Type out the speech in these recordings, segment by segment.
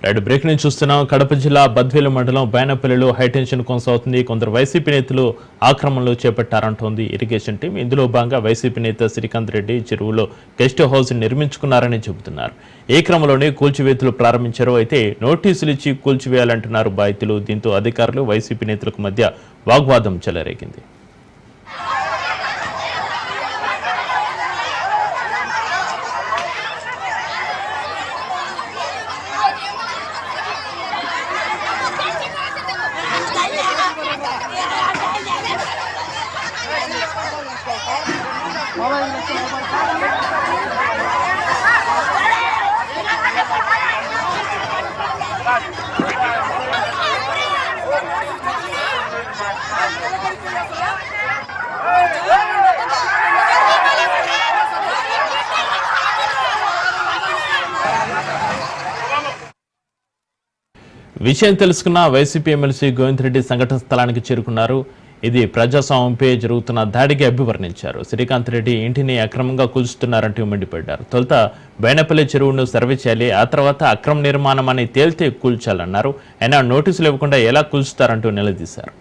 Right break నుంచి చూస్తున్నాం. కడప జిల్లా బద్వేలు మండలం బైనపల్లిలో హైటెన్షన్ కొనసాగుతుంది. కొందరు వైసీపీ నేతలు ఆక్రమణలు చేపట్టారంటోంది ఇరిగేషన్ టీం. ఇందులో భాగంగా వైసీపీ నేత శ్రీకాంత్ రెడ్డి చెరువులో గెస్ట్ హౌస్ నిర్మించుకున్నారని చెబుతున్నారు. ఈ క్రమంలోనే కూల్చివేతలు ప్రారంభించారు. అయితే నోటీసులు ఇచ్చి కూల్చివేయాలంటున్నారు బాధితులు. దీంతో అధికారులు వైసీపీ నేతలకు మధ్య వాగ్వాదం చెలరేగింది. విషయం తెలుసుకున్న వైసీపీ ఎమ్మెల్సీ గోవింద్ రెడ్డి సంఘటన స్థలానికి చేరుకున్నారు. ఇది ప్రజాస్వామ్యంపై జరుగుతున్న దాడికి అభివర్ణించారు. శ్రీకాంత్ రెడ్డి ఇంటిని అక్రమంగా కూల్చుతున్నారంటూ మండిపడ్డారు. తొలుత బైనపల్లి చెరువును సర్వే చేయాలి, ఆ తర్వాత అక్రమ నిర్మాణం అని తేల్తే కూల్చాలన్నారు. అయినా నోటీసులు ఇవ్వకుండా ఎలా కూల్చుతారంటూ నిలదీశారు.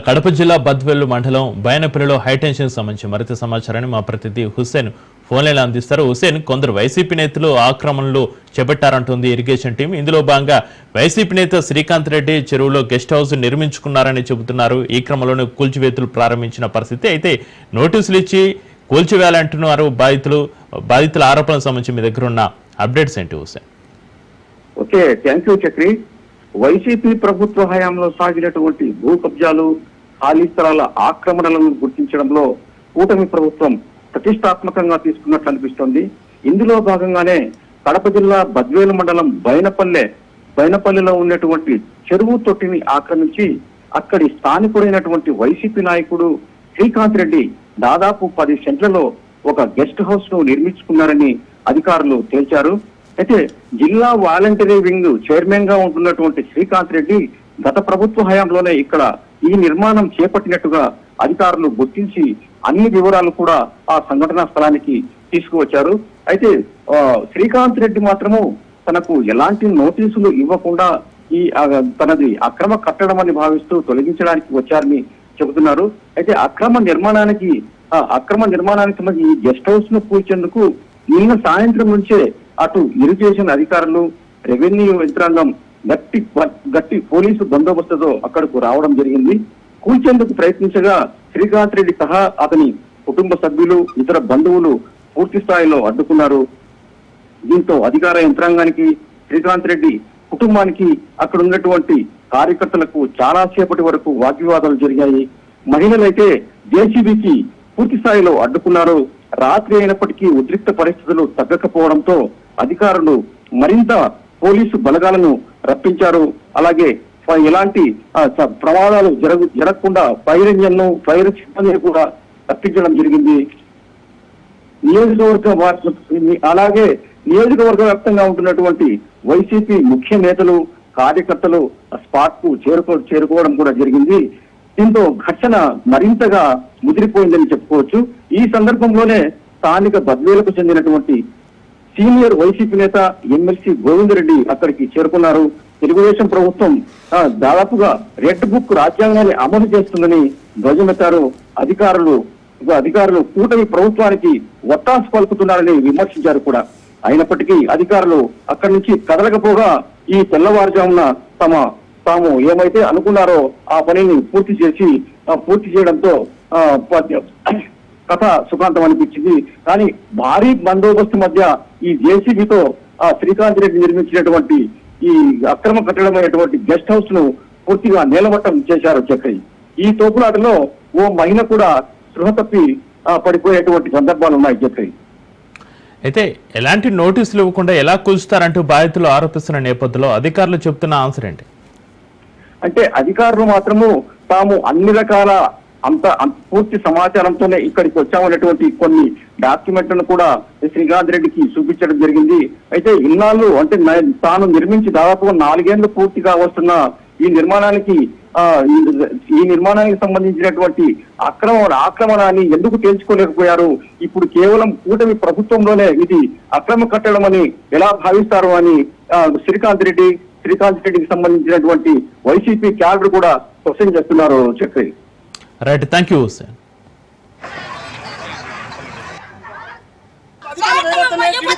కడప జిల్లా బద్వేలు మండలం బైనపల్లిలో హైటెన్షన్ సంబంధించి మరింత సమాచారాన్ని మా ప్రతినిధి హుస్సేన్ ఫోన్లైన్ అందిస్తారు. హుస్సేన్, కొందరు వైసీపీ నేతలు ఆక్రమణలు చేపట్టారంటుంది ఇరిగేషన్ టీం. ఇందులో భాగంగా వైసీపీ నేత శ్రీకాంత్ రెడ్డి చెరువులో గెస్ట్ హౌస్ నిర్మించుకున్నారని చెబుతున్నారు. ఈ క్రమంలోనే కూల్చివేతలు ప్రారంభించిన పరిస్థితి. అయితే నోటీసులు ఇచ్చి కూల్చివేయాలంటున్నారు బాధితుల ఆరోపణలకు సంబంధించి మీ దగ్గర ఉన్న అప్డేట్స్ ఏంటి Hussain? Okay, thank you Chakri. YCP ప్రభుత్వ హయాంలో సాగినటువంటి భూ కబ్జాలు, ఖాళీ స్థలాల ఆక్రమణలను గుర్తించడంలో కూటమి ప్రభుత్వం ప్రతిష్టాత్మకంగా తీసుకున్నట్లు అనిపిస్తోంది. ఇందులో భాగంగానే కడప జిల్లా బద్వేలు మండలం బైనపల్లిలో ఉన్నటువంటి చెరువు తొట్టిని ఆక్రమించి అక్కడి స్థానికుడైనటువంటి వైసీపీ నాయకుడు శ్రీకాంత్ రెడ్డి దాదాపు 10 సెంట్లలో ఒక గెస్ట్ హౌస్ ను నిర్మించుకున్నారని అధికారులు తేల్చారు. అయితే జిల్లా వాలంటరీ వింగ్ చైర్మన్ గా ఉంటున్నటువంటి శ్రీకాంత్ రెడ్డి గత ప్రభుత్వ హయాంలోనే ఇక్కడ ఈ నిర్మాణం చేపట్టినట్టుగా అధికారులు గుర్తించి అన్ని వివరాలు కూడా ఆ సంఘటనా స్థలానికి తీసుకువచ్చారు. అయితే శ్రీకాంత్ రెడ్డి మాత్రము తనకు ఎలాంటి నోటీసులు ఇవ్వకుండా ఈ తనది అక్రమ కట్టడం అని భావిస్తూ తొలగించడానికి వచ్చారని చెబుతున్నారు. అయితే అక్రమ నిర్మాణానికి సంబంధించి ఈ గెస్ట్ హౌస్ ను కూల్చేందుకు నిన్న సాయంత్రం నుంచే అటు ఇరిగేషన్ అధికారులు, రెవెన్యూ యంత్రాంగం గట్టి పోలీసు బందోబస్తుతో అక్కడకు రావడం జరిగింది. కూల్చేందుకు ప్రయత్నించగా శ్రీకాంత్ రెడ్డి సహా అతని కుటుంబ సభ్యులు, ఇతర బంధువులు పూర్తి స్థాయిలో అడ్డుకున్నారు. దీంతో అధికార యంత్రాంగానికి, శ్రీకాంత్ రెడ్డి కుటుంబానికి, అక్కడ ఉన్నటువంటి కార్యకర్తలకు చాలా సేపటి వరకు వాగ్వివాదాలు జరిగాయి. మహిళలైతే జేసీబీకి పూర్తి స్థాయిలో అడ్డుకున్నారు. రాత్రి అయినప్పటికీ ఉద్రిక్త పరిస్థితులు తగ్గకపోవడంతో అధికారులు మరింత పోలీసు బలగాలను రప్పించారు. అలాగే ఎలాంటి ప్రమాదాలు జరగకుండా ఫైర్ సిబ్బందిని కూడా రప్పించడం జరిగింది. అలాగే నియోజకవర్గ వ్యాప్తంగా ఉంటున్నటువంటి వైసీపీ ముఖ్య నేతలు, కార్యకర్తలు స్పాట్ కు చేరుకోవడం కూడా జరిగింది. దీంతో ఘర్షణ మరింతగా ముదిరిపోయిందని చెప్పుకోవచ్చు. ఈ సందర్భంలోనే స్థానిక బద్వేలకు చెందినటువంటి సీనియర్ వైసీపీ నేత ఎమ్మెల్సీ గోవింద్ రెడ్డి అక్కడికి చేరుకున్నారు. తెలుగుదేశం ప్రభుత్వం దాదాపుగా రెడ్ బుక్ రాజ్యాంగాన్ని అమలు చేస్తుందని ధ్వజమెత్తారు. అధికారులు కూటమి ప్రభుత్వానికి ఒత్తాసు పలుకుతున్నారని విమర్శించారు కూడా. అయినప్పటికీ అధికారులు అక్కడి నుంచి కదలకపోగా ఈ తెల్లవారుజామున తాము ఏమైతే అనుకున్నారో ఆ పనిని పూర్తి చేయడంతో కథ సుఖాంతం అనిపించింది. కానీ భారీ బందోబస్తు మధ్య ఈ జేసీబీతో శ్రీకాంత్ రెడ్డి నిర్మించినటువంటి ఈ అక్రమ కట్టడమైనటువంటి గెస్ట్ హౌస్ ను పూర్తిగా నేలమట్టం చేశారు చక్రి. ఈ తోపులాటలో ఓ మహిళ కూడా స్పృహ తప్పి పడిపోయేటువంటి సందర్భాలు ఉన్నాయి చక్రి. అయితే ఎలాంటి నోటీసులు ఇవ్వకుండా ఎలా కూల్చుతారంటూ బాధితులు ఆరోపిస్తున్న నేపథ్యంలో అధికారులు చెప్తున్న ఆన్సర్ ఏంటి? అంటే అధికారులు మాత్రము తాము అన్ని రకాల పూర్తి సమాచారంతోనే ఇక్కడికి వచ్చామనేటువంటి కొన్ని డాక్యుమెంట్లను కూడా శ్రీకాంత్ రెడ్డికి చూపించడం జరిగింది. అయితే ఇన్నాళ్ళు అంటే తాను నిర్మించి దాదాపు 4 ఏళ్లు పూర్తిగా వస్తున్న ఈ నిర్మాణానికి సంబంధించినటువంటి ఆక్రమణాన్ని ఎందుకు తేల్చుకోలేకపోయారు? ఇప్పుడు కేవలం కూటమి ప్రభుత్వంలోనే ఇది అక్రమ కట్టడం అని ఎలా భావిస్తారు అని శ్రీకాంత్ రెడ్డికి సంబంధించినటువంటి వైసీపీ క్యాడర్ కూడా క్వశ్చన్ చేస్తున్నారు Chakri. Right, thank you Hussain. ధైర్యంగా